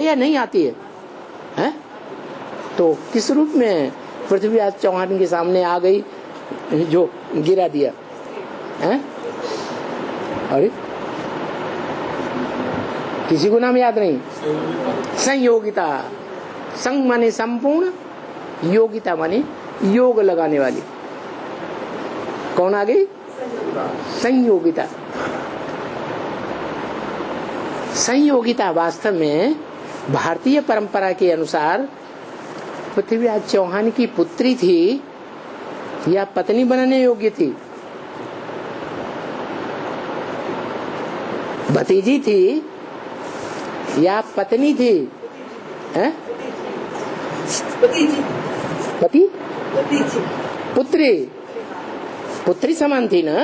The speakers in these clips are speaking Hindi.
या नहीं आती है, हैं? तो किस रूप में पृथ्वीराज चौहान के सामने आ गई जो गिरा दिया, हैं? अरे किसी को नाम याद नहीं। संयोगिता, संग माने संपूर्ण, योगिता माने योग लगाने वाली। कौन आ गई? संयोगिता। संयोगिता वास्तव में भारतीय परंपरा के अनुसार पृथ्वीराज चौहान की पुत्री थी या पत्नी बनने योग्य थी? भतीजी थी या पत्नी थी? हैं? पति? पुत्री? पुत्री समान थी ना,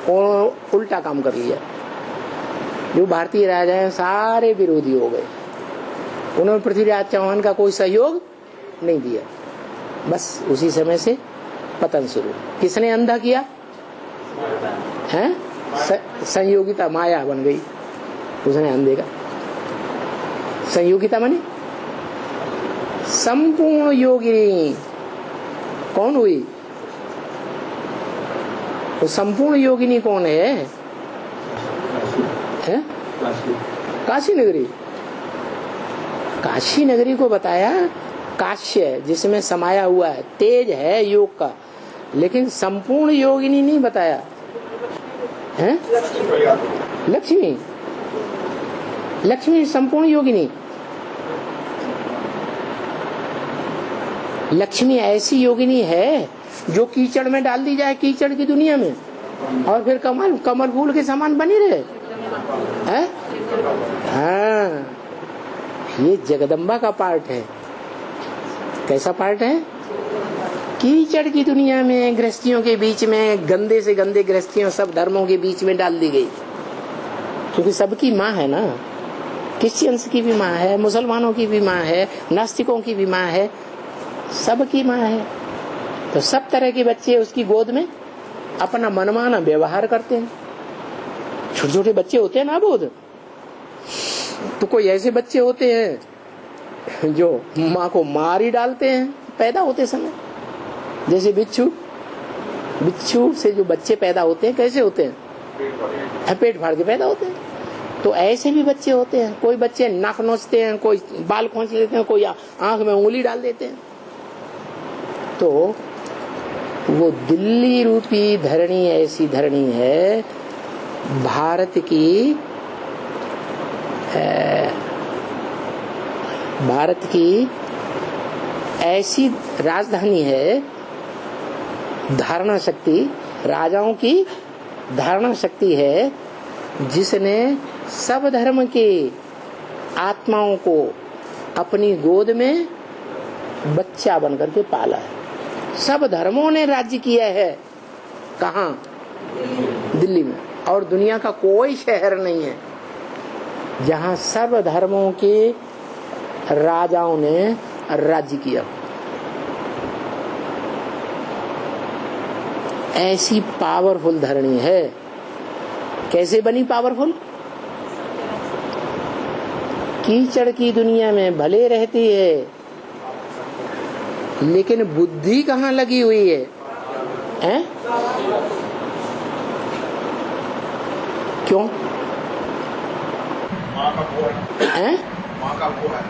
और उल्टा काम कर लिया। जो भारतीय राजा हैं सारे विरोधी हो गए, उन्होंने पृथ्वीराज चौहान का कोई सहयोग नहीं दिया। बस उसी समय से पतन शुरू। किसने अंधा किया? हैं? संयोगिता माया बन गई, उसने अंधे का। संयोगिता माने संपूर्ण योगिनी कौन हुई? तो संपूर्ण योगिनी कौन है? काशी नगरी। काशी नगरी को बताया काश्य, जिसमें समाया हुआ है, तेज है योग का, लेकिन संपूर्ण योगिनी नहीं बताया है। लक्ष्मी, लक्ष्मी संपूर्ण योगिनी। लक्ष्मी ऐसी योगिनी है जो कीचड़ में डाल दी जाए, कीचड़ की दुनिया में, और फिर कमल फूल के समान बनी रहे, है? हाँ, ये जगदम्बा का पार्ट है। कैसा पार्ट है? कीचड़ की दुनिया में, गृहस्थियों के बीच में, गंदे से गंदे गृहस्थियों, सब धर्मों के बीच में डाल दी गई, क्योंकि सबकी माँ है ना। क्रिश्चियंस की भी माँ है, मुसलमानों की भी माँ है, नास्तिकों की भी माँ है, सबकी माँ है। तो सब तरह के बच्चे उसकी गोद में अपना मनमाना व्यवहार करते हैं। छोटे छोटे बच्चे होते हैं ना बोध, तो कोई ऐसे बच्चे होते हैं जो माँ को मार ही डालते हैं पैदा होते समय। जैसे बिच्छू, बिच्छू से जो बच्चे पैदा होते हैं कैसे होते हैं? पेट फाड़ के पैदा होते हैं। तो ऐसे भी बच्चे होते हैं। कोई बच्चे नाक नोचते हैं, कोई बाल खींच लेते हैं, कोई आंख में उंगली डाल देते हैं। तो वो दिल्ली रूपी धरणी ऐसी धरणी है, भारत की ऐसी राजधानी है, धारणा शक्ति, राजाओं की धारणा शक्ति है, जिसने सब धर्म के आत्माओं को अपनी गोद में बच्चा बनकर के पाला है। सब धर्मों ने राज्य किया है। कहाँ? दिल्ली में। और दुनिया का कोई शहर नहीं है जहाँ सब धर्मों के राजाओं ने राज्य किया। ऐसी पावरफुल धरणी है। कैसे बनी पावरफुल? कीचड़ की दुनिया में भले रहती है, लेकिन बुद्धि कहाँ लगी हुई है? हैं? क्यों? हैं?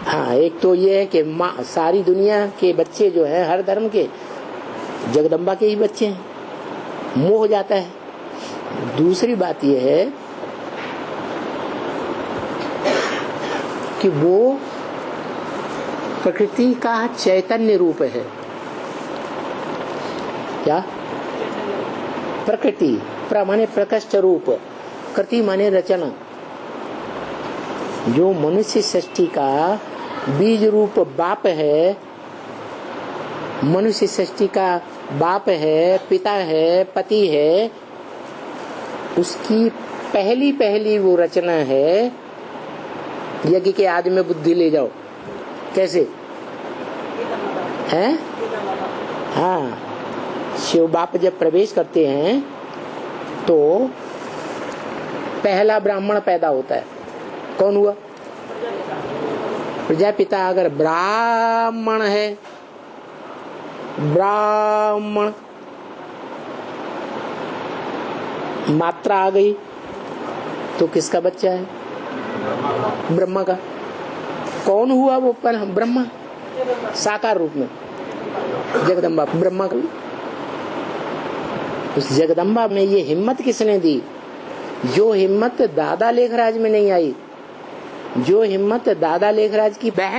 हाँ, एक तो ये है कि माँ, सारी दुनिया के बच्चे जो हैं, हर धर्म के, जगदम्बा के ही बच्चे हैं, मोह हो जाता है। दूसरी बात यह है कि वो प्रकृति का चैतन्य रूप है। क्या? प्रकृति, माने प्रकृष्ट रूप, कृति माने रचना। जो मनुष्य सृष्टि का बीज रूप बाप है, मनुष्य सृष्टि का बाप है, पिता है, पति है, उसकी पहली वो रचना है। यज्ञ के आदि में बुद्धि ले जाओ। कैसे हैं? हाँ, शिव बाप जब प्रवेश करते हैं तो पहला ब्राह्मण पैदा होता है। कौन हुआ? प्रजापिता अगर ब्राह्मण है, ब्राह्मण मात्रा आ गई तो किसका बच्चा है? ब्रह्मा का। कौन हुआ वो ब्रह्मा? साकार रूप में जगदम्बा ब्रह्मा का। उस जगदम्बा में ये हिम्मत किसने दी? जो हिम्मत दादा लेखराज में नहीं आई, जो हिम्मत दादा लेखराज की बहन